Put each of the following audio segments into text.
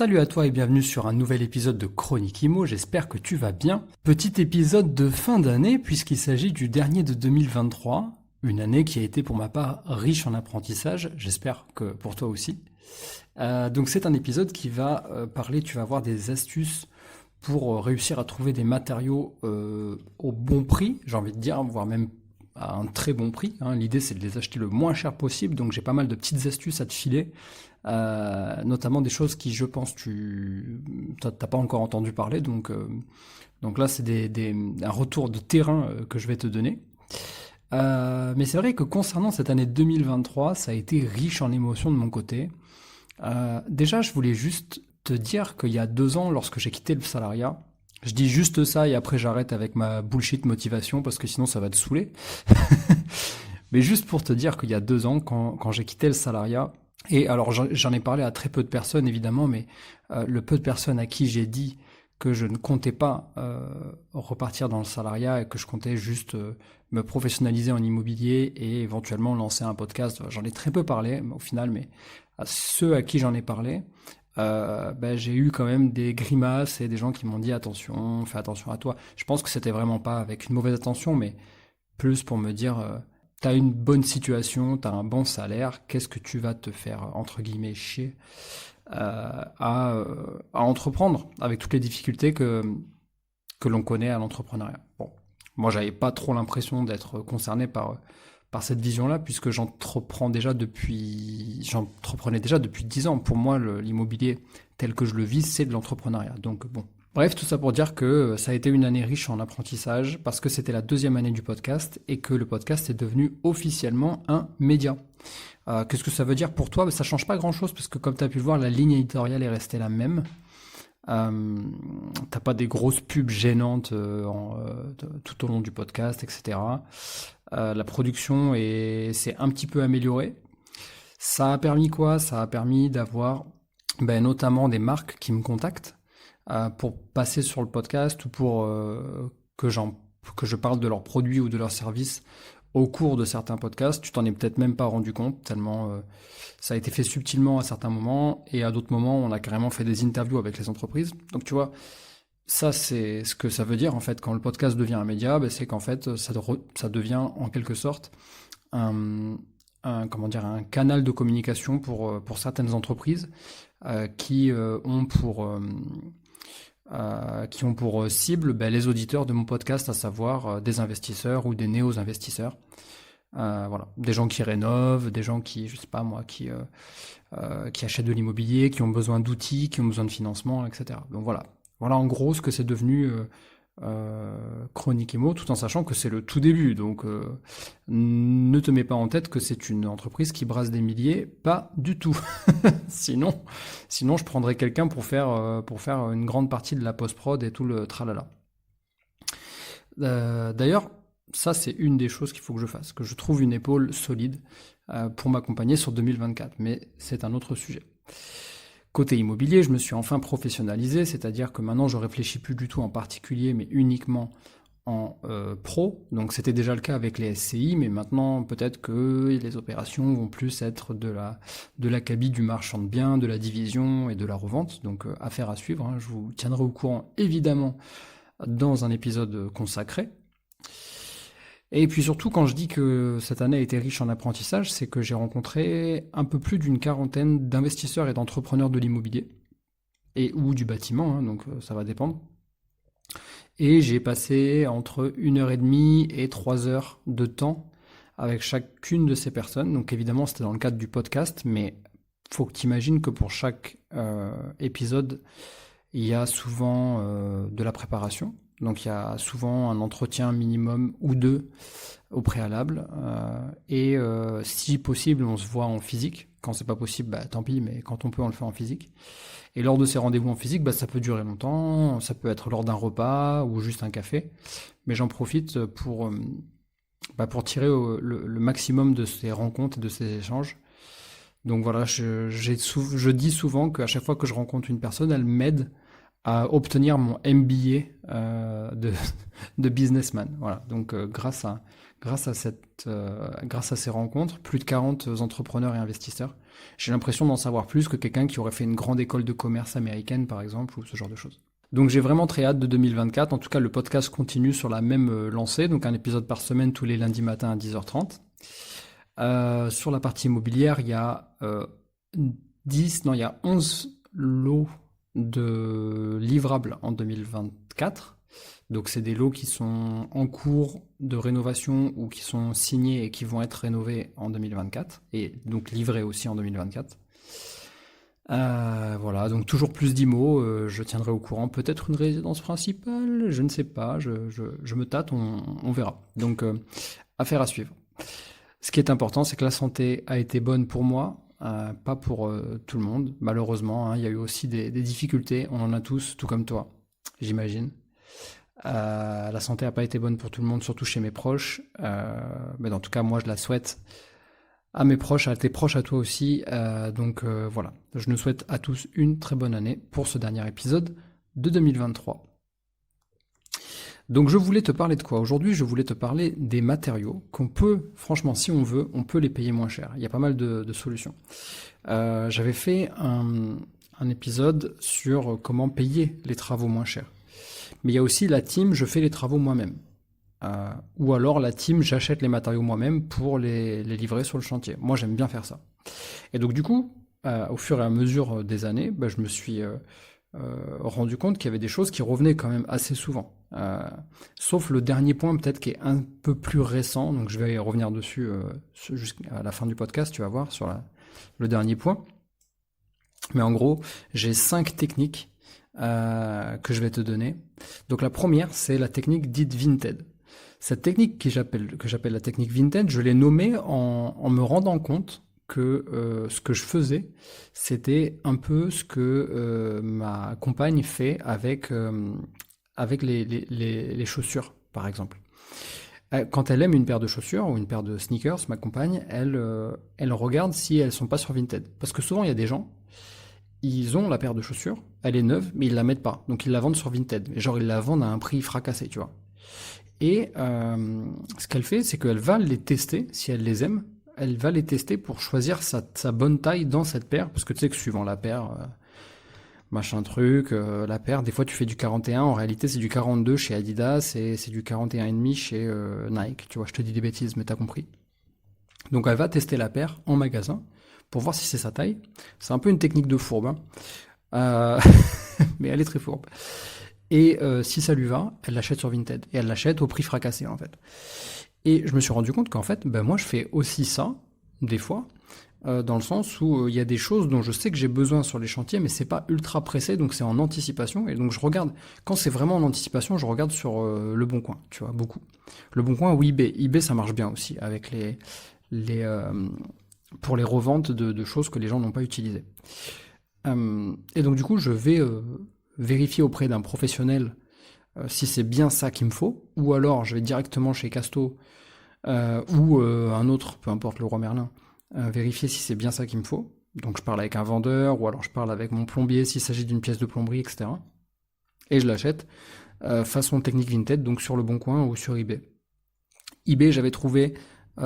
Salut à toi et bienvenue sur un nouvel épisode de Chronique Imo, j'espère que tu vas bien. Petit épisode de fin d'année puisqu'il s'agit du dernier de 2023, une année qui a été pour ma part riche en apprentissage, j'espère que pour toi aussi. Donc c'est un épisode qui va parler, tu vas avoir des astuces pour réussir à trouver des matériaux au bon prix, j'ai envie de dire, voire même à un très bon prix. L'idée c'est de les acheter le moins cher possible, donc j'ai pas mal de petites astuces à te filer. Notamment des choses qui, je pense, t'as pas encore entendu parler, donc là c'est un retour de terrain que je vais te donner. Mais c'est vrai que concernant cette année 2023, ça a été riche en émotions de mon côté. Déjà, je voulais juste te dire qu'il y a 2 ans, lorsque j'ai quitté le salariat, je dis juste ça et après j'arrête avec ma bullshit motivation parce que sinon ça va te saouler. Mais juste pour te dire qu'il y a 2 ans, quand j'ai quitté le salariat, et alors j'en ai parlé à très peu de personnes évidemment, mais le peu de personnes à qui j'ai dit que je ne comptais pas repartir dans le salariat et que je comptais juste me professionnaliser en immobilier et éventuellement lancer un podcast, j'en ai très peu parlé au final, mais à ceux à qui j'en ai parlé, j'ai eu quand même des grimaces et des gens qui m'ont dit attention, fais attention à toi. Je pense que c'était vraiment pas avec une mauvaise intention, mais plus pour me dire t'as une bonne situation, t'as un bon salaire, qu'est-ce que tu vas te faire, entre guillemets, chier à entreprendre avec toutes les difficultés que l'on connaît à l'entrepreneuriat. Bon, moi, j'avais pas trop l'impression d'être concerné par cette vision-là, puisque j'entreprenais déjà depuis 10 ans. Pour moi, l'immobilier tel que je le vis, c'est de l'entrepreneuriat. Donc bon. Bref, tout ça pour dire que ça a été une année riche en apprentissage, parce que c'était la 2e année du podcast, et que le podcast est devenu officiellement un média. Qu'est-ce que ça veut dire pour toi? Ça change pas grand-chose, parce que comme tu as pu le voir, la ligne éditoriale est restée la même. T'as pas des grosses pubs gênantes tout au long du podcast, etc. La production s'est un petit peu améliorée. Ça a permis quoi? Ça a permis d'avoir notamment des marques qui me contactent pour passer sur le podcast ou pour que je parle de leurs produits ou de leurs services au cours de certains podcasts. Tu t'en es peut-être même pas rendu compte, tellement ça a été fait subtilement à certains moments, et à d'autres moments, on a carrément fait des interviews avec les entreprises. Donc tu vois, ça c'est ce que ça veut dire en fait quand le podcast devient un média, c'est qu'en fait ça devient en quelque sorte un canal de communication pour certaines entreprises qui ont pour cible les auditeurs de mon podcast, à savoir des investisseurs ou des néo-investisseurs. Voilà, des gens qui rénovent, des gens qui, je sais pas moi, qui achètent de l'immobilier, qui ont besoin d'outils, qui ont besoin de financement, etc. Donc voilà en gros ce que c'est devenu Chronique Imo, tout en sachant que c'est le tout début. Donc ne te mets pas en tête que c'est une entreprise qui brasse des milliers, pas du tout. Sinon je prendrais quelqu'un pour faire une grande partie de la post-prod et tout le tralala. D'ailleurs, ça c'est une des choses qu'il faut que je fasse, que je trouve une épaule solide pour m'accompagner sur 2024, mais c'est un autre sujet. Côté immobilier, je me suis enfin professionnalisé, c'est-à-dire que maintenant je réfléchis plus du tout en particulier, mais uniquement en pro. Donc c'était déjà le cas avec les SCI, mais maintenant peut-être que les opérations vont plus être de l'acabit du marchand de biens, de la division et de la revente. Donc affaire à suivre, je vous tiendrai au courant évidemment dans un épisode consacré. Et puis surtout, quand je dis que cette année a été riche en apprentissage, c'est que j'ai rencontré un peu plus d'une 40aine d'investisseurs et d'entrepreneurs de l'immobilier, et ou du bâtiment, donc ça va dépendre. Et j'ai passé entre 1h30 et 3 heures de temps avec chacune de ces personnes. Donc évidemment, c'était dans le cadre du podcast, mais faut que tu imagines que pour chaque épisode, il y a souvent de la préparation. Donc il y a souvent un entretien minimum ou 2 au préalable. Et si possible, on se voit en physique. Quand c'est pas possible, tant pis, mais quand on peut, on le fait en physique. Et lors de ces rendez-vous en physique, ça peut durer longtemps. Ça peut être lors d'un repas ou juste un café. Mais j'en profite pour tirer le maximum de ces rencontres et de ces échanges. Donc voilà, je dis souvent qu'à chaque fois que je rencontre une personne, elle m'aide à obtenir mon MBA de businessman. Voilà. Donc grâce à ces rencontres, plus de 40 entrepreneurs et investisseurs J'ai l'impression d'en savoir plus que quelqu'un qui aurait fait une grande école de commerce américaine, par exemple, ou ce genre de choses. Donc j'ai vraiment très hâte de 2024. En tout cas, le podcast continue sur la même lancée, donc un épisode par semaine tous les lundis matins à 10h30. Sur la partie immobilière, il y a 11 lots de livrables en 2024. Donc c'est des lots qui sont en cours de rénovation ou qui sont signés et qui vont être rénovés en 2024 et donc livrés aussi en 2024. Voilà, donc toujours plus d'IMO, je tiendrai au courant. Peut-être une résidence principale, je ne sais pas, je me tâte, on verra. Donc affaire à suivre. Ce qui est important, c'est que la santé a été bonne pour moi, pas pour tout le monde, malheureusement. Il y a eu aussi des difficultés, on en a tous, tout comme toi, j'imagine. La santé n'a pas été bonne pour tout le monde, surtout chez mes proches. Mais en tout cas, moi, je la souhaite à mes proches, à tes proches, à toi aussi. Donc voilà, je nous souhaite à tous une très bonne année pour ce dernier épisode de 2023. Donc je voulais te parler de quoi? Aujourd'hui, je voulais te parler des matériaux qu'on peut, franchement, si on veut, on peut les payer moins cher. Il y a pas mal de solutions. J'avais fait un épisode sur comment payer les travaux moins chers. Mais il y a aussi la team, je fais les travaux moi-même. Ou alors la team, j'achète les matériaux moi-même pour les livrer sur le chantier. Moi, j'aime bien faire ça. Et donc du coup, au fur et à mesure des années, je me suis rendu compte qu'il y avait des choses qui revenaient quand même assez souvent. Sauf le dernier point peut-être qui est un peu plus récent, donc je vais revenir dessus jusqu'à la fin du podcast, tu vas voir, sur le dernier point. Mais en gros, j'ai 5 techniques que je vais te donner. Donc la première, c'est la technique dite Vinted. Cette technique que j'appelle la technique Vinted, je l'ai nommée en me rendant compte que ce que je faisais, c'était un peu ce que ma compagne fait avec les chaussures, par exemple. Quand elle aime une paire de chaussures ou une paire de sneakers, ma compagne, elle regarde si elles sont pas sur Vinted. Parce que souvent, il y a des gens, ils ont la paire de chaussures, elle est neuve, mais ils la mettent pas. Donc ils la vendent sur Vinted. Genre ils la vendent à un prix fracassé, tu vois. Et ce qu'elle fait, c'est qu'elle va les tester, si elle les aime, elle va les tester pour choisir sa bonne taille dans cette paire. Parce que tu sais que suivant la paire, machin truc, la paire, des fois tu fais du 41, en réalité c'est du 42 chez Adidas et c'est du 41,5 chez Nike. Tu vois, je te dis des bêtises, mais t'as compris. Donc elle va tester la paire en magasin pour voir si c'est sa taille. C'est un peu une technique de fourbe, hein. Mais elle est très fourbe. Et si ça lui va, elle l'achète sur Vinted. Et elle l'achète au prix fracassé, en fait. Et je me suis rendu compte qu'en fait, moi je fais aussi ça, des fois, dans le sens où il y a des choses dont je sais que j'ai besoin sur les chantiers, mais c'est pas ultra pressé, donc c'est en anticipation. Et donc je regarde, quand c'est vraiment en anticipation, je regarde sur Le Bon Coin, tu vois, beaucoup. Le Bon Coin ou eBay. eBay, ça marche bien aussi, avec pour les reventes de choses que les gens n'ont pas utilisées. Et donc du coup, je vais vérifier auprès d'un professionnel si c'est bien ça qu'il me faut, ou alors je vais directement chez Casto ou un autre, peu importe, Leroy Merlin, vérifier si c'est bien ça qu'il me faut. Donc je parle avec un vendeur, ou alors je parle avec mon plombier s'il s'agit d'une pièce de plomberie, etc. Et je l'achète façon technique Vinted, donc sur Le Bon Coin ou sur eBay. eBay, j'avais trouvé, je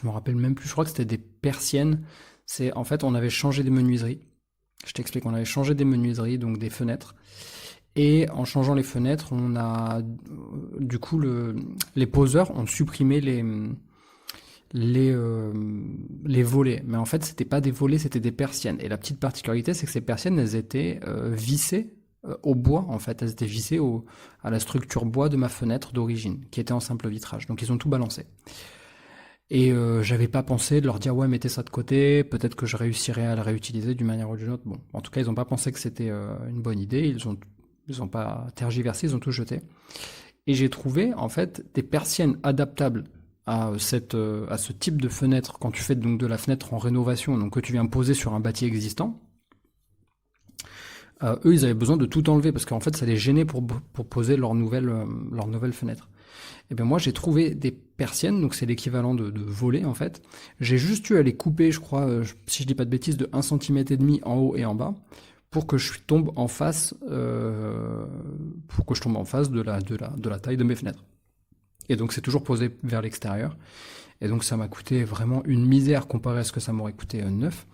me rappelle même plus, je crois que c'était des persiennes. En fait, on avait changé des menuiseries. Je t'explique, on avait changé des menuiseries, donc des fenêtres. Et en changeant les fenêtres, on a du coup les poseurs ont supprimé les volets. Mais en fait, c'était pas des volets, c'était des persiennes. Et la petite particularité, c'est que ces persiennes, elles étaient vissées au bois. En fait, elles étaient vissées à la structure bois de ma fenêtre d'origine, qui était en simple vitrage. Donc ils ont tout balancé. Et j'avais pas pensé de leur dire ouais, mettez ça de côté, peut-être que je réussirais à le réutiliser d'une manière ou d'une autre. Bon, en tout cas, ils ont pas pensé que c'était une bonne idée, ils ont pas tergiversé, ils ont tout jeté. Et j'ai trouvé en fait des persiennes adaptables à ce type de fenêtre quand tu fais donc de la fenêtre en rénovation, donc que tu viens poser sur un bâti existant. Eux, ils avaient besoin de tout enlever parce qu'en fait, ça les gênait pour poser leur nouvelle fenêtre. Et bien moi j'ai trouvé des persiennes, donc c'est l'équivalent de volets en fait. J'ai juste eu à les couper, je crois, si je dis pas de bêtises, de 1,5 cm en haut et en bas, pour que je tombe en face, de la taille de mes fenêtres. Et donc c'est toujours posé vers l'extérieur. Et donc ça m'a coûté vraiment une misère comparé à ce que ça m'aurait coûté neuf.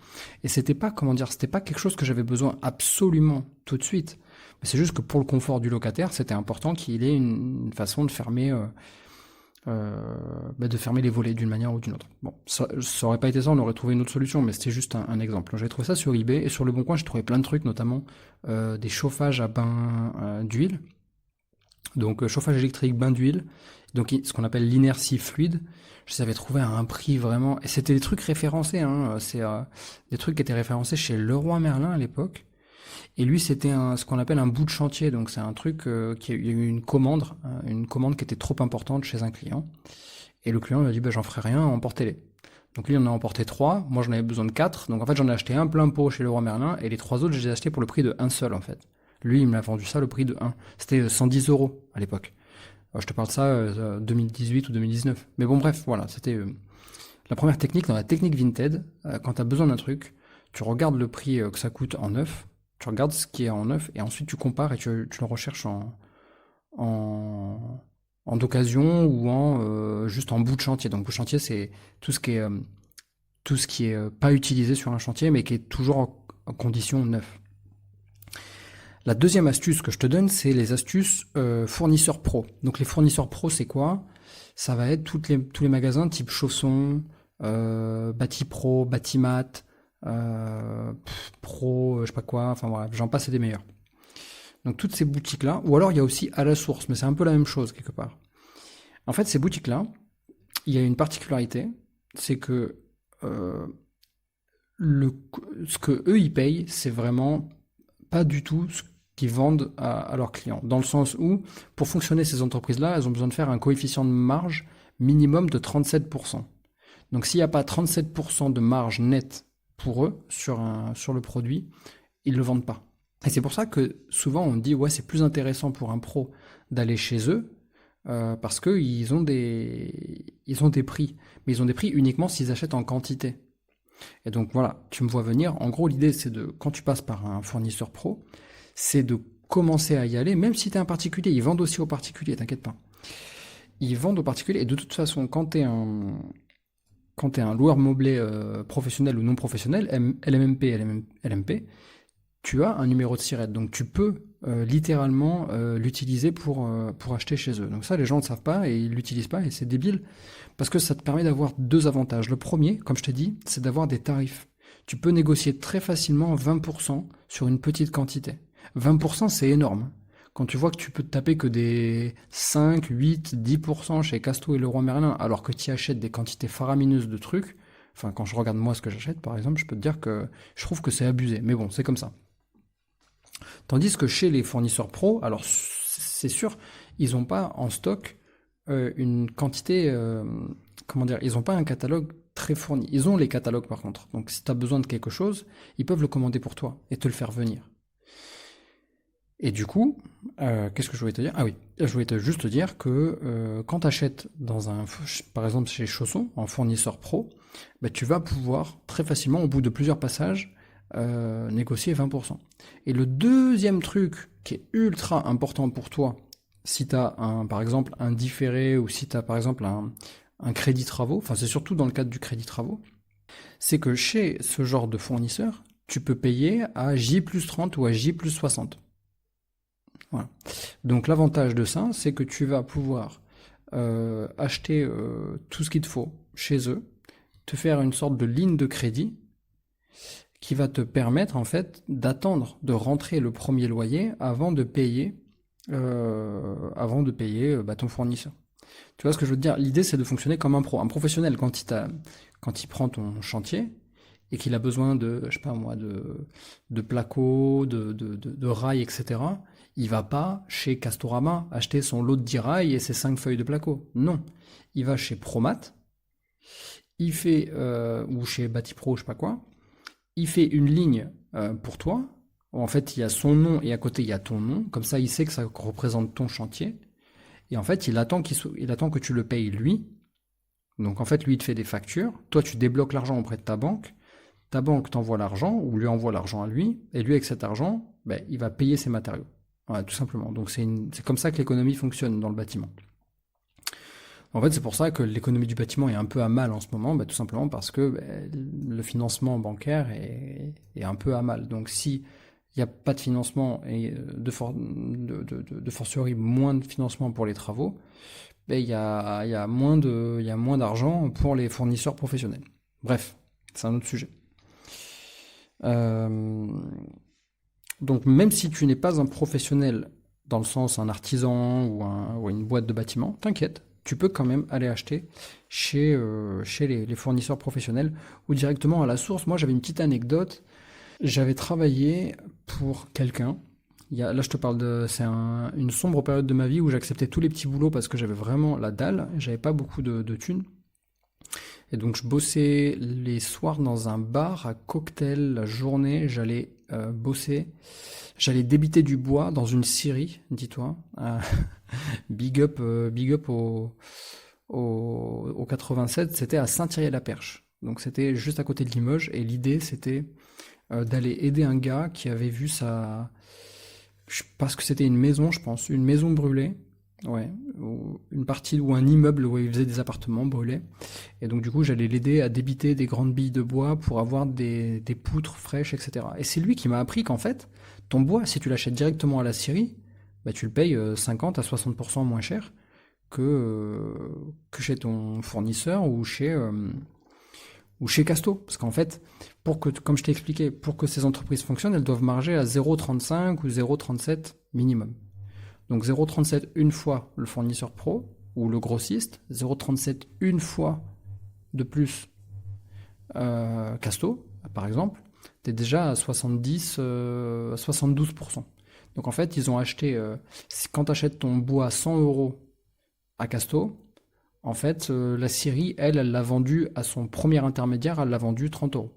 Et c'était pas, comment dire, c'était pas quelque chose que j'avais besoin absolument tout de suite. Mais c'est juste que pour le confort du locataire, c'était important qu'il ait une façon de fermer les volets d'une manière ou d'une autre. Bon, ça aurait pas été ça, on aurait trouvé une autre solution, mais c'était juste un exemple. J'ai trouvé ça sur eBay et sur Le Bon Coin, j'ai trouvé plein de trucs, notamment des chauffages à bain d'huile. Donc chauffage électrique, bain d'huile, donc ce qu'on appelle l'inertie fluide. Je les avais trouvés à un prix vraiment, et c'était des trucs référencés, hein. C'est des trucs qui étaient référencés chez Leroy Merlin à l'époque. Et lui, c'était ce qu'on appelle un bout de chantier. Donc c'est un truc il y a eu une commande qui était trop importante chez un client. Et le client lui a dit, bah, j'en ferai rien, emportez-les. Donc lui, on en a emporté 3. Moi, j'en avais besoin de 4. Donc en fait, j'en ai acheté un plein pot chez Leroy Merlin. Et les 3 autres, je les ai achetés pour le prix de un seul, en fait. Lui, il me l'a vendu ça le prix de 1. C'était 110 € à l'époque. Je te parle de ça 2018 ou 2019. Mais bon, bref, voilà. C'était la première technique dans la technique Vinted. Quand tu as besoin d'un truc, tu regardes le prix que ça coûte en neuf. Tu regardes ce qui est en neuf et ensuite tu compares et tu le recherches en d'occasion ou juste en bout de chantier. Donc bout de chantier, c'est tout ce qui est pas utilisé sur un chantier mais qui est toujours en condition neuve. La deuxième astuce que je te donne, c'est les astuces fournisseurs pro. Donc les fournisseurs pro, c'est quoi? Ça va être tous les magasins type Chaussons, Bati-Pro, Batimat, Pro, je sais pas quoi, enfin voilà, j'en passe et des meilleurs. Donc toutes ces boutiques-là, ou alors il y a aussi à la source, mais c'est un peu la même chose quelque part. En fait, ces boutiques-là, il y a une particularité, c'est que ce que eux ils payent, c'est vraiment pas du tout ce qu'ils vendent à leurs clients. Dans le sens où, pour fonctionner ces entreprises-là, elles ont besoin de faire un coefficient de marge minimum de 37%. Donc s'il n'y a pas 37% de marge nette pour eux sur le produit, ils ne le vendent pas. Et c'est pour ça que souvent on dit ouais, c'est plus intéressant pour un pro d'aller chez eux parce qu'ils ont des prix. Mais ils ont des prix uniquement s'ils achètent en quantité. Et donc voilà, tu me vois venir. En gros, l'idée c'est quand tu passes par un fournisseur pro, c'est de commencer à y aller, même si tu es un particulier. Ils vendent aussi aux particuliers, t'inquiète pas. Ils vendent aux particuliers. Et de toute façon, quand tu es un loueur meublé professionnel ou non professionnel, LMMP, LMP, tu as un numéro de SIRET. Donc tu peux littéralement l'utiliser pour acheter chez eux. Donc ça, les gens ne le savent pas et ils l'utilisent pas et c'est débile parce que ça te permet d'avoir deux avantages. Le premier, comme je t'ai dit, c'est d'avoir des tarifs. Tu peux négocier très facilement 20% sur une petite quantité. 20%, c'est énorme. Quand tu vois que tu peux te taper que des 5, 8, 10% chez Casto et Leroy Merlin, alors que tu achètes des quantités faramineuses de trucs, enfin quand je regarde moi ce que j'achète par exemple, je peux te dire que je trouve que c'est abusé. Mais bon, c'est comme ça. Tandis que chez les fournisseurs pro, alors c'est sûr, ils n'ont pas en stock une quantité, ils n'ont pas un catalogue très fourni. Ils ont les catalogues par contre. Donc si tu as besoin de quelque chose, ils peuvent le commander pour toi et te le faire venir. Et du coup, qu'est-ce que je voulais te dire? Ah oui, je voulais juste te dire que quand tu achètes par exemple chez Chaussons, en fournisseur pro, bah, tu vas pouvoir très facilement, au bout de plusieurs passages, négocier 20%. Et le deuxième truc qui est ultra important pour toi, si tu as par exemple un différé ou si tu as par exemple un crédit travaux, enfin c'est surtout dans le cadre du crédit travaux, c'est que chez ce genre de fournisseur, tu peux payer à J plus 30 ou à J plus 60. Voilà. Donc l'avantage de ça, c'est que tu vas pouvoir acheter tout ce qu'il te faut chez eux, te faire une sorte de ligne de crédit qui va te permettre en fait d'attendre de rentrer le premier loyer avant de payer ton fournisseur. Tu vois ce que je veux te dire? L'idée c'est de fonctionner comme un pro, un professionnel quand il prend ton chantier et qu'il a besoin de, je sais pas moi, de placo, de rails, etc. Il va pas chez Castorama acheter son lot de 10 rails et ses 5 feuilles de placo. Non. Il va chez Promat, il fait, ou chez Batipro, je sais pas quoi, il fait une ligne pour toi, où en fait il y a son nom et à côté il y a ton nom, comme ça il sait que ça représente ton chantier, et en fait il attend que tu le payes lui. Donc en fait lui il te fait des factures, toi tu débloques l'argent auprès de ta banque t'envoie l'argent ou lui envoie l'argent à lui, et lui avec cet argent, ben, il va payer ses matériaux. Voilà, tout simplement. Donc c'est comme ça que l'économie fonctionne dans le bâtiment. En fait, c'est pour ça que l'économie du bâtiment est un peu à mal en ce moment, tout simplement parce que le financement bancaire est un peu à mal. Donc si il n'y a pas de financement et de fortiori moins de financement pour les travaux, il y a moins d'argent pour les fournisseurs professionnels. Bref, c'est un autre sujet. Euh, donc même si tu n'es pas un professionnel, dans le sens un artisan ou une boîte de bâtiment, t'inquiète, tu peux quand même aller acheter chez les fournisseurs professionnels ou directement à la source. Moi j'avais une petite anecdote, j'avais travaillé pour quelqu'un. Là, je te parle une sombre période de ma vie où j'acceptais tous les petits boulots parce que j'avais vraiment la dalle, j'avais pas beaucoup de thunes. Et donc, je bossais les soirs dans un bar à cocktail, la journée, j'allais bosser, j'allais débiter du bois dans une scierie, dis-toi. Big up au 87, c'était à Saint-Thierry-la-Perche. Donc, c'était juste à côté de Limoges et l'idée, c'était d'aller aider un gars qui avait vu parce que c'était une maison, je pense, une maison brûlée, ouais, une partie ou un immeuble où il faisait des appartements brûlés. Et donc du coup, j'allais l'aider à débiter des grandes billes de bois pour avoir des poutres fraîches, etc. Et c'est lui qui m'a appris qu'en fait, ton bois, si tu l'achètes directement à la scierie, tu le payes 50 à 60% moins cher que chez ton fournisseur ou chez Casto. Parce qu'en fait, comme je t'ai expliqué, pour que ces entreprises fonctionnent, elles doivent marger à 0,35 ou 0,37 minimum. Donc 0,37 une fois le fournisseur pro ou le grossiste, 0,37 une fois de plus Casto, par exemple, tu es déjà à 72%. Donc en fait, ils ont acheté, quand tu achètes ton bois à 100 euros à Casto, en fait, la scierie, elle l'a vendu à son premier intermédiaire, elle l'a vendu 30 euros.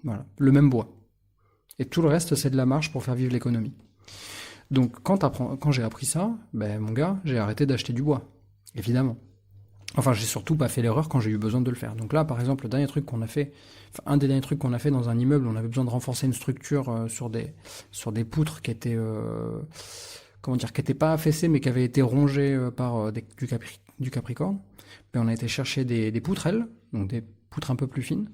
Voilà, le même bois. Et tout le reste, c'est de la marge pour faire vivre l'économie. Donc quand j'ai appris ça, mon gars, j'ai arrêté d'acheter du bois, évidemment. Enfin, j'ai surtout pas fait l'erreur quand j'ai eu besoin de le faire. Donc là, par exemple, un des derniers trucs qu'on a fait dans un immeuble, on avait besoin de renforcer une structure sur des poutres qui étaient qui étaient pas affaissées mais qui avaient été rongées par du Capricorne. On a été chercher des poutrelles, donc des poutres un peu plus fines.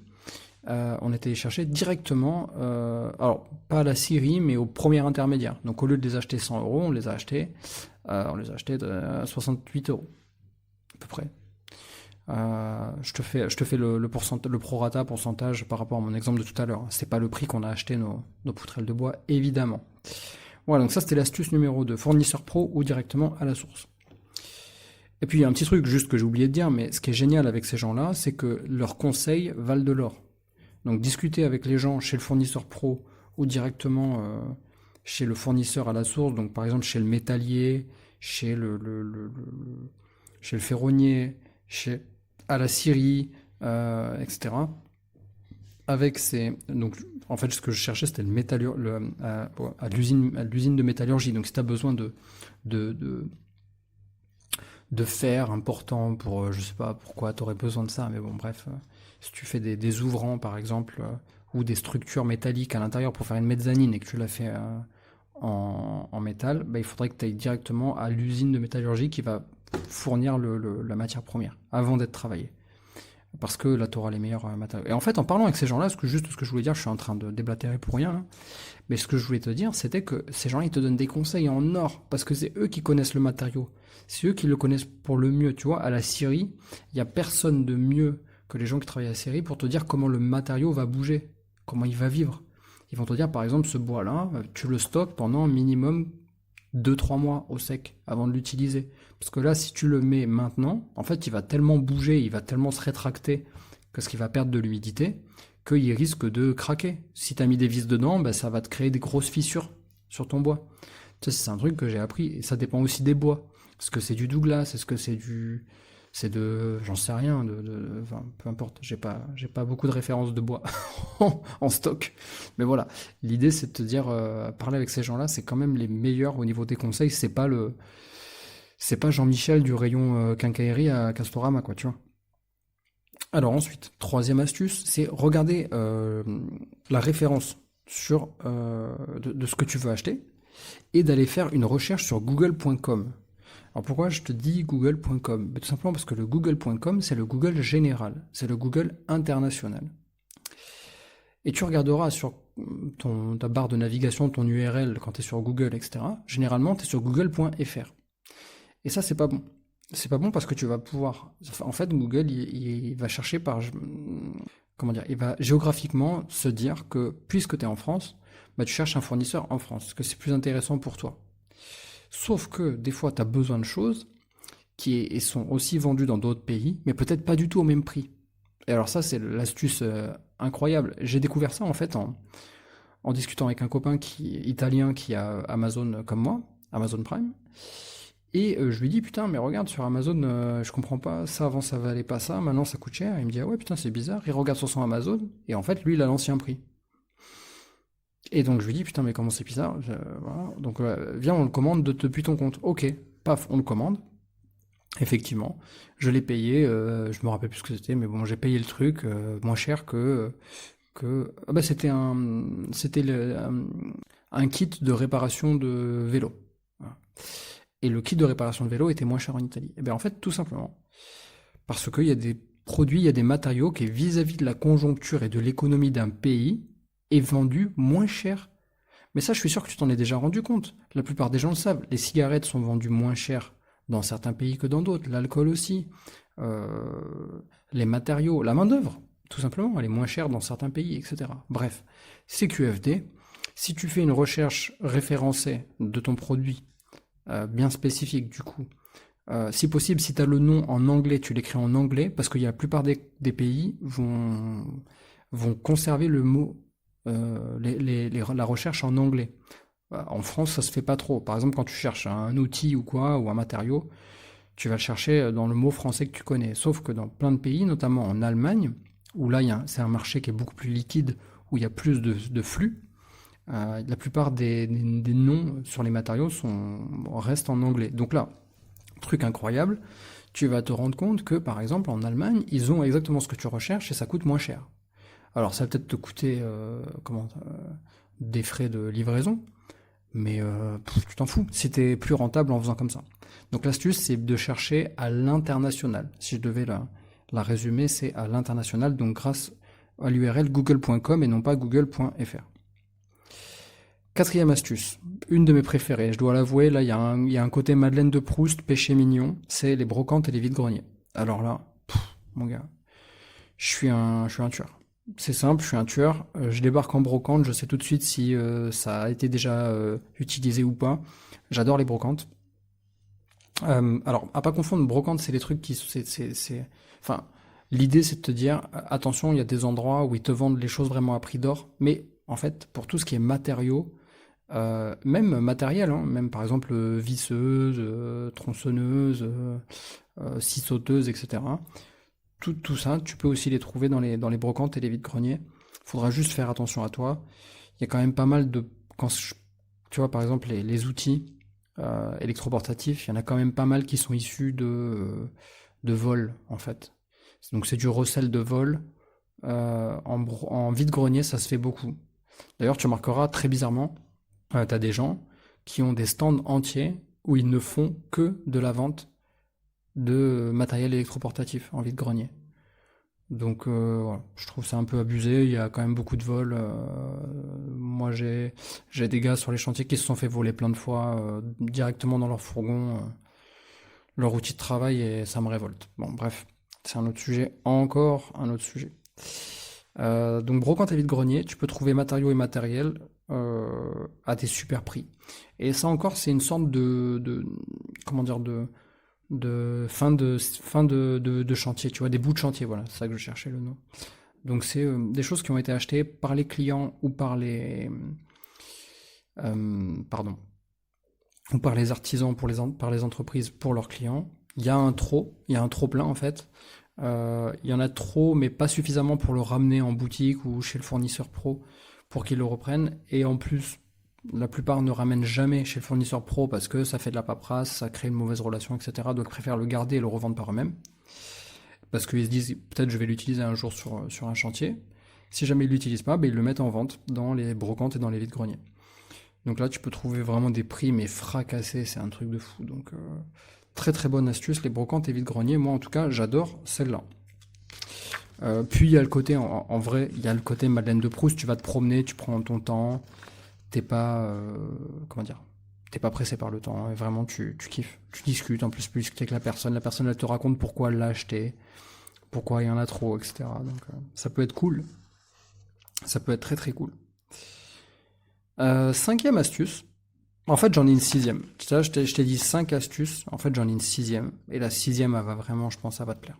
On était chercher directement, alors pas à la scierie, mais au premier intermédiaire. Donc au lieu de les acheter 100 euros, on les a achetés à 68 euros, à peu près. Je te fais le prorata pourcentage par rapport à mon exemple de tout à l'heure. C'est pas le prix qu'on a acheté nos poutrelles de bois, évidemment. Voilà, donc ça c'était l'astuce numéro 2, fournisseur pro ou directement à la source. Et puis il y a un petit truc juste que j'ai oublié de dire, mais ce qui est génial avec ces gens-là, c'est que leurs conseils valent de l'or. Donc discuter avec les gens chez le fournisseur pro ou directement chez le fournisseur à la source, donc par exemple chez le métallier, chez le ferronnier, à la scierie, etc. Donc en fait ce que je cherchais c'était à l'usine de métallurgie. Donc si tu as besoin de fer important pour, je sais pas pourquoi tu aurais besoin de ça, mais bon bref, si tu fais des ouvrants par exemple, ou des structures métalliques à l'intérieur pour faire une mezzanine et que tu l'as fait en métal, il faudrait que tu ailles directement à l'usine de métallurgie qui va fournir la matière première avant d'être travaillée. Parce que là tu auras les meilleurs matériaux. Et en fait en parlant avec ces gens-là, ce que je voulais dire, je suis en train de déblatérer pour rien, hein, mais ce que je voulais te dire c'était que ces gens-là ils te donnent des conseils en or, parce que c'est eux qui connaissent le matériau. C'est eux qui le connaissent pour le mieux, tu vois. À la scierie, il n'y a personne de mieux que les gens qui travaillent à la scierie pour te dire comment le matériau va bouger, comment il va vivre. Ils vont te dire, par exemple, ce bois-là, tu le stockes pendant minimum 2-3 mois au sec avant de l'utiliser. Parce que là, si tu le mets maintenant, en fait, il va tellement bouger, il va tellement se rétracter, parce qu'il va perdre de l'humidité, qu'il risque de craquer. Si tu as mis des vis dedans, ça va te créer des grosses fissures sur ton bois. Ça, c'est un truc que j'ai appris, et ça dépend aussi des bois. Est-ce que c'est du Douglas? Est-ce que j'en sais rien, enfin, peu importe, j'ai pas beaucoup de références de bois en stock. Mais voilà, l'idée c'est de te dire, parler avec ces gens-là, c'est quand même les meilleurs au niveau des conseils, c'est pas Jean-Michel du rayon quincaillerie à Castorama, quoi, tu vois. Alors ensuite, troisième astuce, c'est regarder la référence de ce que tu veux acheter et d'aller faire une recherche sur google.com. Alors pourquoi je te dis google.com? Tout simplement parce que le google.com, c'est le Google général, c'est le Google international. Et tu regarderas sur ta barre de navigation, ton URL, quand tu es sur Google, etc. Généralement, tu es sur google.fr. Et ça, c'est pas bon. C'est pas bon parce que tu vas pouvoir... En fait, Google, il va chercher par... Comment dire? Il va géographiquement se dire que, puisque tu es en France, bah, tu cherches un fournisseur en France, que c'est plus intéressant pour toi. Sauf que, des fois, tu as besoin de choses qui sont aussi vendues dans d'autres pays, mais peut-être pas du tout au même prix. Et alors ça, c'est l'astuce incroyable. J'ai découvert ça, en fait, en discutant avec un copain italien qui a Amazon comme moi, Amazon Prime. Et je lui dis, putain, mais regarde, sur Amazon, je comprends pas, ça avant ça valait pas ça, maintenant ça coûte cher. Il me dit, ah ouais, putain, c'est bizarre. Il regarde sur son Amazon, et en fait, lui, il a l'ancien prix. Et donc je lui dis, putain, mais comment c'est bizarre? Voilà. Donc viens, on le commande depuis ton compte. Ok, paf, on le commande. Effectivement, je l'ai payé, je me rappelle plus ce que c'était, mais bon, j'ai payé le truc moins cher ah bah c'était un kit de réparation de vélo. Voilà. Et le kit de réparation de vélo était moins cher en Italie. Et bien en fait, tout simplement, parce qu'il y a des produits, il y a des matériaux qui, vis-à-vis de la conjoncture et de l'économie d'un pays, est vendu moins cher. Mais ça, je suis sûr que tu t'en es déjà rendu compte. La plupart des gens le savent. Les cigarettes sont vendues moins cher dans certains pays que dans d'autres. L'alcool aussi. Les matériaux, la main-d'œuvre, tout simplement, elle est moins chère dans certains pays, etc. Bref, CQFD, si tu fais une recherche référencée de ton produit, bien spécifique du coup, si possible, si tu as le nom en anglais, tu l'écris en anglais, parce que la plupart des pays vont conserver le mot, la recherche en anglais. En France, ça se fait pas trop. Par exemple, quand tu cherches un outil ou quoi, ou un matériau, tu vas le chercher dans le mot français que tu connais. Sauf que dans plein de pays, notamment en Allemagne, où là, c'est un marché qui est beaucoup plus liquide, où il y a plus de flux, la plupart des noms sur les matériaux restent en anglais. Donc là, truc incroyable, tu vas te rendre compte que, par exemple, en Allemagne, ils ont exactement ce que tu recherches et ça coûte moins cher. Alors, ça va peut-être te coûter des frais de livraison, mais tu t'en fous. C'était plus rentable en faisant comme ça. Donc l'astuce, c'est de chercher à l'international. Si je devais la résumer, c'est à l'international, donc grâce à l'URL google.com et non pas google.fr. Quatrième astuce, une de mes préférées, je dois l'avouer, là il y a un côté Madeleine de Proust, péché mignon, c'est les brocantes et les vides-greniers. Alors là, mon gars, je suis un tueur. C'est simple, je suis un tueur, je débarque en brocante, je sais tout de suite si ça a été déjà utilisé ou pas. J'adore les brocantes. Alors, à pas confondre, brocante, c'est les trucs qui... Enfin, l'idée c'est de te dire, attention, il y a des endroits où ils te vendent les choses vraiment à prix d'or, mais en fait, pour tout ce qui est matériaux, même matériel, hein, même par exemple visseuse, tronçonneuse, scie sauteuse, etc. Tout ça, tu peux aussi les trouver dans les brocantes et les vides-greniers. Il faudra juste faire attention à toi. Il y a quand même pas mal de... tu vois, par exemple, les outils électroportatifs, il y en a quand même pas mal qui sont issus de vol, en fait. Donc c'est du recel de vol. En vide-grenier, ça se fait beaucoup. D'ailleurs, tu remarqueras très bizarrement, tu as des gens qui ont des stands entiers où ils ne font que de la vente de matériel électroportatif en vide-grenier. Donc voilà, je trouve ça un peu abusé, il y a quand même beaucoup de vols. Moi j'ai des gars sur les chantiers qui se sont fait voler plein de fois directement dans leur fourgon, leur outil de travail, et ça me révolte. Bon bref, c'est un autre sujet, encore un autre sujet. Donc brocante et vide-grenier, tu peux trouver matériaux et matériel à des super prix. Et ça encore, c'est une sorte de comment dire, de fin de chantier, tu vois, des bouts de chantier, voilà, c'est ça que je cherchais le nom. Donc c'est des choses qui ont été achetées par les clients ou par les ou par les artisans, par les entreprises pour leurs clients. Il y a un trop plein en fait. Il y en a trop, mais pas suffisamment pour le ramener en boutique ou chez le fournisseur pro pour qu'ils le reprennent. Et en plus, la plupart ne ramènent jamais chez le fournisseur pro parce que ça fait de la paperasse, ça crée une mauvaise relation, etc. Donc ils préfèrent le garder et le revendre par eux-mêmes. Parce qu'ils se disent, peut-être je vais l'utiliser un jour sur un chantier. Si jamais ils ne l'utilisent pas, ils le mettent en vente dans les brocantes et dans les vides-greniers. Donc là, tu peux trouver vraiment des prix, mais fracassés, c'est un truc de fou. Donc, très très bonne astuce, les brocantes et vide-greniers. Moi, en tout cas, j'adore celle-là. Puis, il y a le côté, en vrai, il y a le côté Madeleine de Proust. Tu vas te promener, tu prends ton temps. T'es pas, comment dire, t'es pas pressé par le temps. Et vraiment, tu kiffes. Tu discutes, en plus, tu discutes avec la personne. La personne, elle te raconte pourquoi elle l'a acheté, pourquoi il y en a trop, etc. Donc, ça peut être cool. Ça peut être très très cool. Cinquième astuce. En fait, j'en ai une sixième. Tu sais, je t'ai dit 5 astuces. En fait, j'en ai une sixième. Et la sixième, elle va vraiment, je pense, ça va te plaire.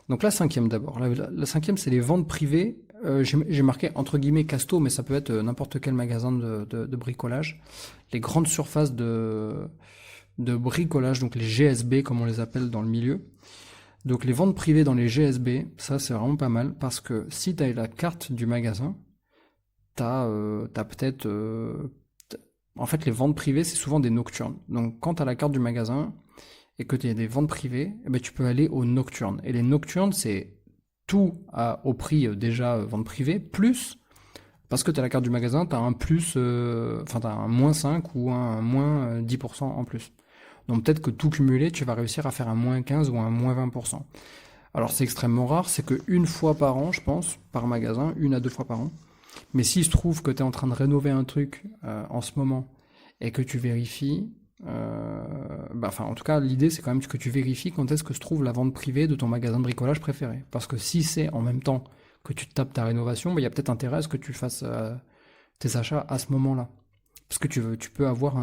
Donc la cinquième d'abord. La cinquième, c'est les ventes privées. J'ai marqué entre guillemets Casto, mais ça peut être n'importe quel magasin de bricolage. Les grandes surfaces de bricolage, donc les GSB comme on les appelle dans le milieu. Donc les ventes privées dans les GSB, ça c'est vraiment pas mal parce que si tu as la carte du magasin, t'as peut-être... en fait, les ventes privées, c'est souvent des nocturnes. Donc quand tu as la carte du magasin et que tu as des ventes privées, eh ben, tu peux aller aux nocturnes. Et les nocturnes, c'est tout au prix déjà vente privée, plus, parce que tu as la carte du magasin, tu as un plus, enfin tu as un moins 5 ou un moins 10% en plus. Donc peut-être que tout cumulé, tu vas réussir à faire un moins 15 ou un moins 20%. Alors c'est extrêmement rare, c'est que une fois par an, je pense, par magasin, 1 à 2 fois par an. Mais s'il se trouve que tu es en train de rénover un truc en ce moment et que tu vérifies, enfin en tout cas l'idée c'est quand même que tu vérifies quand est-ce que se trouve la vente privée de ton magasin de bricolage préféré. Parce que si c'est en même temps que tu tapes ta rénovation, il y a peut-être intérêt à ce que tu fasses tes achats à ce moment-là. Parce que tu peux avoir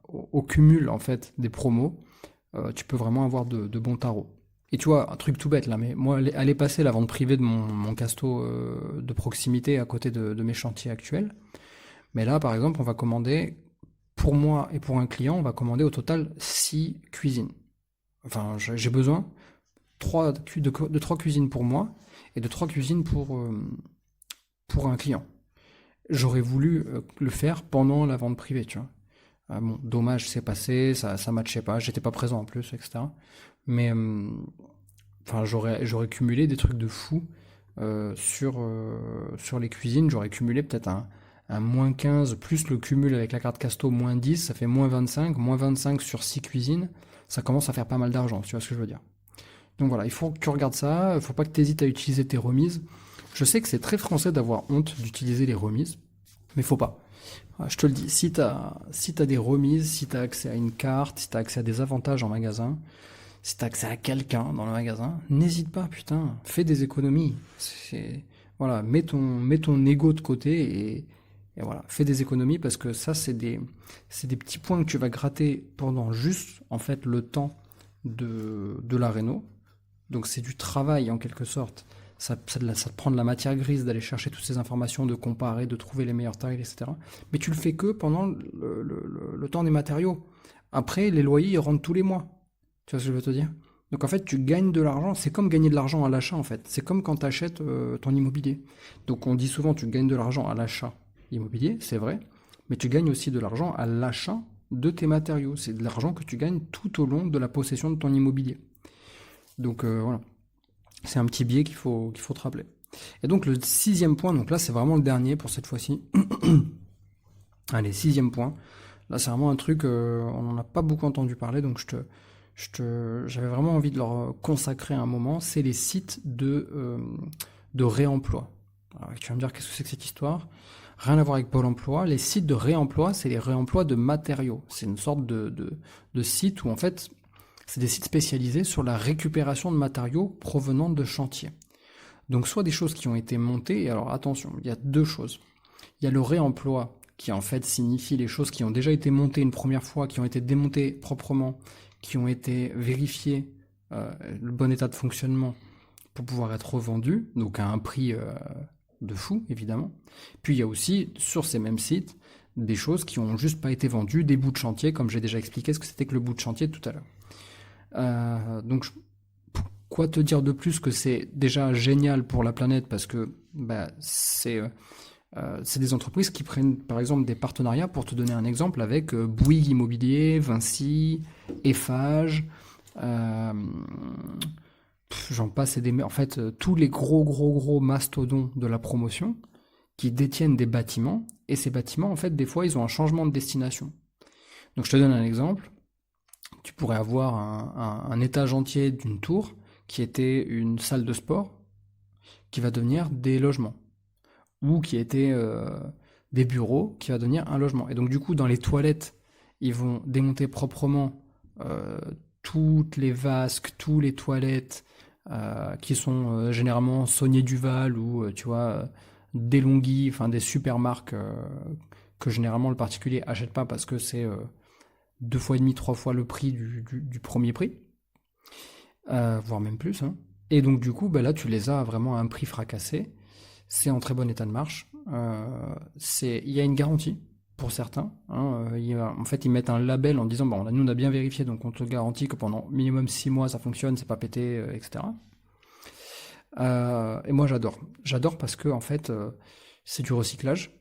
au cumul en fait des promos, tu peux vraiment avoir de bons tarots. Et tu vois, un truc tout bête là, mais moi, aller passer la vente privée de mon casto de proximité à côté de mes chantiers actuels. Mais là, par exemple, on va commander, pour moi et pour un client, on va commander au total 6 cuisines. Enfin, j'ai besoin de 3 cuisines pour moi et de 3 cuisines pour un client. J'aurais voulu le faire pendant la vente privée, tu vois. Bon, dommage, c'est passé, ça matchait pas, j'étais pas présent en plus, etc. Mais enfin, j'aurais cumulé des trucs de fou sur les cuisines. J'aurais cumulé peut-être un moins 15 plus le cumul avec la carte Casto moins 10, ça fait moins 25. Moins 25 sur 6 cuisines, ça commence à faire pas mal d'argent, tu vois ce que je veux dire. Donc voilà, il faut que tu regardes ça, il faut pas que tu hésites à utiliser tes remises. Je sais que c'est très français d'avoir honte d'utiliser les remises, mais faut pas. Je te le dis, si t'as des remises, si t'as accès à une carte, si t'as accès à des avantages en magasin, si t'as accès à quelqu'un dans le magasin, n'hésite pas, putain, fais des économies. Voilà, mets ton ego de côté et voilà, fais des économies parce que ça, c'est des petits points que tu vas gratter pendant juste, en fait, le temps de la réno. Donc c'est du travail en quelque sorte. Ça te prend de la matière grise d'aller chercher toutes ces informations, de comparer, de trouver les meilleurs tarifs, etc. Mais tu le fais que pendant le temps des matériaux. Après, les loyers, ils rentrent tous les mois. Tu vois ce que je veux te dire? Donc en fait, tu gagnes de l'argent. C'est comme gagner de l'argent à l'achat en fait. C'est comme quand tu achètes ton immobilier. Donc on dit souvent tu gagnes de l'argent à l'achat immobilier, c'est vrai. Mais tu gagnes aussi de l'argent à l'achat de tes matériaux. C'est de l'argent que tu gagnes tout au long de la possession de ton immobilier. Donc voilà. C'est un petit biais qu'il faut te rappeler. Et donc le sixième point, donc là c'est vraiment le dernier pour cette fois-ci. Allez, sixième point. Là c'est vraiment un truc, on n'en a pas beaucoup entendu parler, donc j'avais vraiment envie de leur consacrer un moment. C'est les sites de réemploi. Alors, tu vas me dire qu'est-ce que c'est que cette histoire? Rien à voir avec Pôle emploi. Les sites de réemploi, c'est les réemplois de matériaux. C'est une sorte de site où en fait c'est des sites spécialisés sur la récupération de matériaux provenant de chantiers. Donc soit des choses qui ont été montées, et alors attention, il y a 2 choses. Il y a le réemploi, qui en fait signifie les choses qui ont déjà été montées une première fois, qui ont été démontées proprement, qui ont été vérifiées, le bon état de fonctionnement, pour pouvoir être revendues, donc à un prix de fou, évidemment. Puis il y a aussi, sur ces mêmes sites, des choses qui n'ont juste pas été vendues, des bouts de chantier, comme j'ai déjà expliqué ce que c'était que le bout de chantier tout à l'heure. Donc, quoi te dire de plus que c'est déjà génial pour la planète parce que c'est des entreprises qui prennent par exemple des partenariats, pour te donner un exemple, avec Bouygues Immobilier, Vinci, Eiffage, j'en passe, en fait tous les gros mastodons de la promotion qui détiennent des bâtiments, et ces bâtiments, en fait, des fois, ils ont un changement de destination. Donc je te donne un exemple. Tu pourrais avoir un étage entier d'une tour qui était une salle de sport, qui va devenir des logements, ou qui était des bureaux, qui va devenir un logement. Et donc du coup, dans les toilettes, ils vont démonter proprement toutes les vasques, tous les toilettes, qui sont généralement Saunier Duval ou tu vois De'Longhi, enfin des super marques que généralement le particulier achète pas parce que c'est 2 fois et demi, 3 fois le prix du premier prix, voire même plus, hein. Et donc du coup, bah, là tu les as vraiment à un prix fracassé, c'est en très bon état de marche, il y a une garantie pour certains, hein, en fait ils mettent un label en disant bon, nous on a bien vérifié donc on te garantit que pendant minimum 6 mois ça fonctionne, c'est pas pété, etc. Et moi j'adore parce que en fait c'est du recyclage,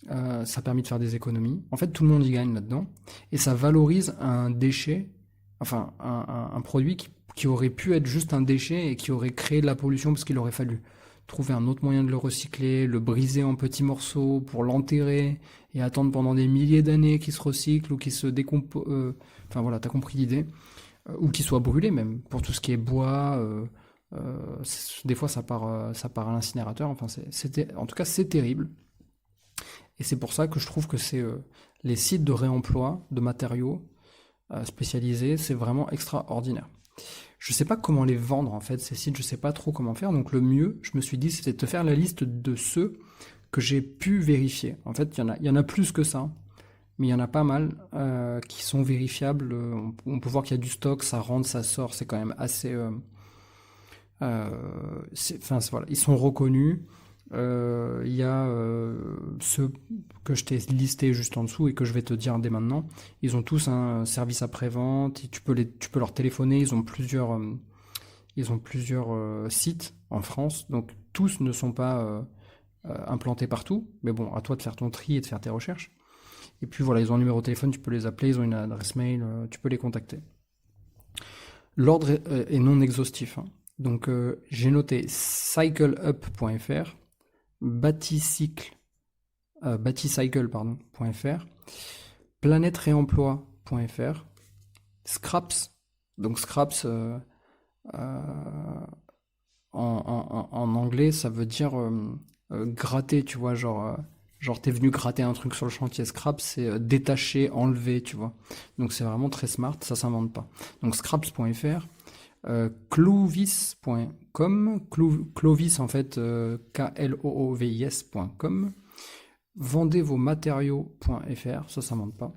ça permet de faire des économies, en fait tout le monde y gagne là-dedans, et ça valorise un déchet, enfin un produit qui aurait pu être juste un déchet et qui aurait créé de la pollution parce qu'il aurait fallu trouver un autre moyen de le recycler, le briser en petits morceaux pour l'enterrer et attendre pendant des milliers d'années qu'il se recycle ou qu'il se décompose. Enfin voilà, t'as compris l'idée. Ou qu'il soit brûlé même, pour tout ce qui est bois. Des fois ça part à l'incinérateur. Enfin, en tout cas, c'est terrible. Et c'est pour ça que je trouve que c'est les sites de réemploi de matériaux spécialisés, c'est vraiment extraordinaire. Je sais pas comment les vendre en fait, ces sites, je sais pas trop comment faire, donc le mieux, je me suis dit, c'était de te faire la liste de ceux que j'ai pu vérifier. En fait, il y en a plus que ça, mais il y en a pas mal qui sont vérifiables. On peut voir qu'il y a du stock, ça rentre, ça sort, c'est quand même assez... voilà, ils sont reconnus. Il y a ceux que je t'ai listés juste en dessous et que je vais te dire dès maintenant. Ils ont tous un service après-vente, tu peux leur téléphoner, ils ont plusieurs sites en France, donc tous ne sont pas implantés partout, mais bon, à toi de faire ton tri et de faire tes recherches. Et puis voilà, ils ont un numéro de téléphone, tu peux les appeler, ils ont une adresse mail, tu peux les contacter. L'ordre est non exhaustif, hein. Donc j'ai noté cycleup.fr, baticycle.fr, planèteréemploi.fr, Scraps, donc Scraps en anglais ça veut dire gratter, tu vois, genre t'es venu gratter un truc sur le chantier. Scraps c'est détacher, enlever, tu vois, donc c'est vraiment très smart, ça s'invente pas. Donc scraps.fr, clovis.com, Clovis en fait, Kloovis.com, vendezvosmatériaux.fr, ça s'invente pas.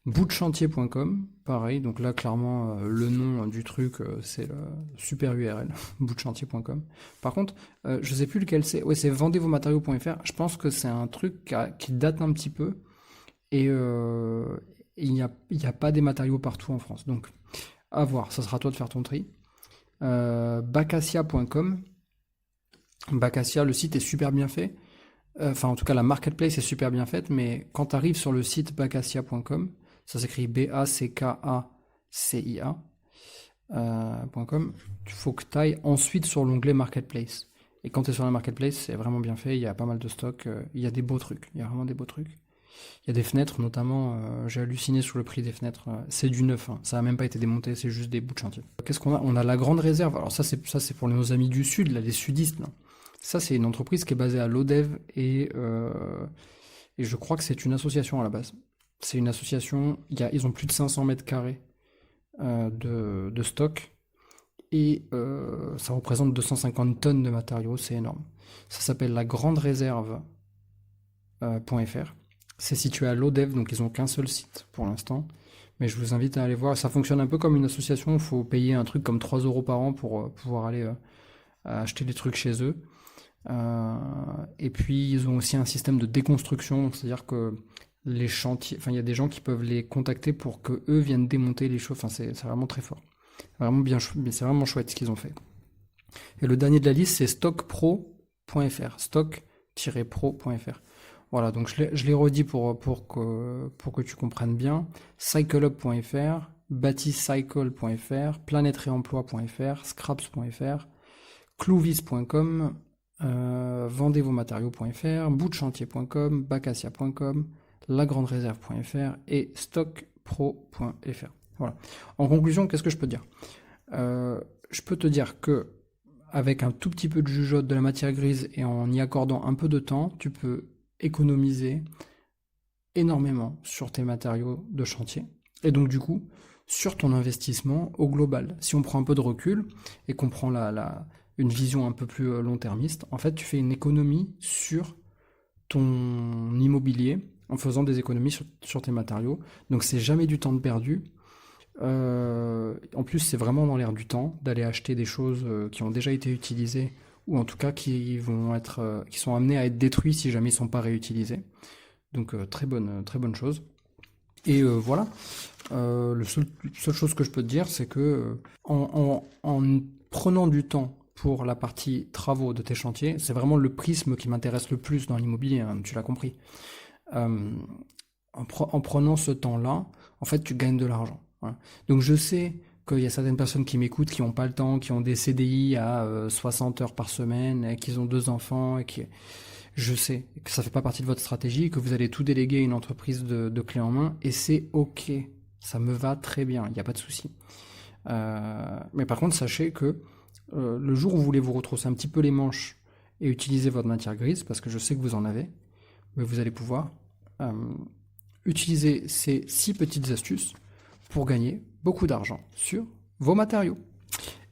boutdechantier.com, pareil, donc là clairement le nom du truc c'est le super URL, boutdechantier.com. Par contre, je sais plus lequel c'est, ouais, c'est vendezvosmatériaux.fr, je pense que c'est un truc qui date un petit peu, et il n'y a pas des matériaux partout en France, donc à voir, ça sera à toi de faire ton tri. Bacassia.com, Bacassia, le site est super bien fait, enfin en tout cas la marketplace est super bien faite, mais quand tu arrives sur le site bacassia.com, ça s'écrit BACKACIA.com, il faut que tu ailles ensuite sur l'onglet marketplace. Et quand tu es sur la marketplace, c'est vraiment bien fait, il y a pas mal de stock, il y a des beaux trucs, il y a vraiment des beaux trucs. Il y a des fenêtres, notamment, j'ai halluciné sur le prix des fenêtres. C'est du neuf, hein. Ça n'a même pas été démonté, c'est juste des bouts de chantier. Qu'est-ce qu'on a? On a la Grande Réserve. Alors ça c'est pour nos amis du Sud, là, les sudistes, là. Ça, c'est une entreprise qui est basée à Lodève et je crois que c'est une association à la base. C'est une association, ils ont plus de 500 mètres carrés de stock et ça représente 250 tonnes de matériaux, c'est énorme. Ça s'appelle la Grande Réserve.fr. C'est situé à Lodève, donc ils n'ont qu'un seul site pour l'instant. Mais je vous invite à aller voir. Ça fonctionne un peu comme une association. Il faut payer un truc comme 3 € par an pour pouvoir aller acheter des trucs chez eux. Et puis ils ont aussi un système de déconstruction. C'est-à-dire que les chantiers, enfin il y a des gens qui peuvent les contacter pour que eux viennent démonter les choses. Enfin c'est vraiment très fort. Vraiment bien, c'est vraiment chouette ce qu'ils ont fait. Et le dernier de la liste c'est stockpro.fr. Stock-pro.fr. Voilà, donc je l'ai redit pour que tu comprennes bien. Cycleup.fr, baticycle.fr, planèteréemploi.fr, scraps.fr, clovis.com, vendezvosmatériaux.fr, boutdechantier.com, bacassia.com, lagrandereserve.fr et stockpro.fr. Voilà. En conclusion, qu'est-ce que je peux te dire? Je peux te dire que avec un tout petit peu de jugeote de la matière grise et en y accordant un peu de temps, tu peux économiser énormément sur tes matériaux de chantier. Et donc du coup, sur ton investissement au global. Si on prend un peu de recul et qu'on prend une vision un peu plus long-termiste, en fait, tu fais une économie sur ton immobilier en faisant des économies sur tes matériaux. Donc c'est jamais du temps de perdu. En plus, c'est vraiment dans l'air du temps d'aller acheter des choses qui ont déjà été utilisées ou en tout cas qui sont amenées à être détruits si jamais ils ne sont pas réutilisés. Donc très bonne chose. Et voilà. La seule chose que je peux te dire, c'est que en prenant du temps pour la partie travaux de tes chantiers, c'est vraiment le prisme qui m'intéresse le plus dans l'immobilier, hein, tu l'as compris. En prenant ce temps-là, en fait, tu gagnes de l'argent. Voilà. Donc je sais qu'il y a certaines personnes qui m'écoutent, qui n'ont pas le temps, qui ont des CDI à 60 heures par semaine, et qui ont 2 enfants, et qui... Je sais que ça fait pas partie de votre stratégie, que vous allez tout déléguer à une entreprise de clé en main, et c'est ok. Ça me va très bien, il n'y a pas de souci. Mais par contre, sachez que le jour où vous voulez vous retrousser un petit peu les manches et utiliser votre matière grise, parce que je sais que vous en avez, mais vous allez pouvoir utiliser ces 6 petites astuces pour gagner beaucoup d'argent sur vos matériaux.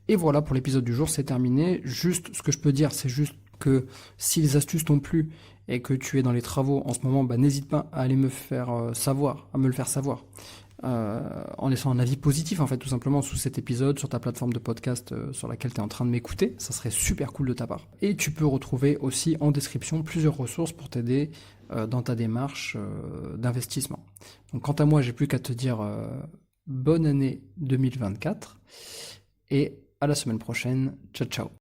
Et voilà, pour l'épisode du jour, c'est terminé. Juste, ce que je peux dire, c'est juste que si les astuces t'ont plu et que tu es dans les travaux en ce moment, n'hésite pas à aller me faire savoir, à me le faire savoir. En laissant un avis positif en fait tout simplement sous cet épisode sur ta plateforme de podcast sur laquelle tu es en train de m'écouter, ça serait super cool de ta part. Et tu peux retrouver aussi en description plusieurs ressources pour t'aider dans ta démarche d'investissement. Donc quant à moi, j'ai plus qu'à te dire bonne année 2024 et à la semaine prochaine. Ciao ciao.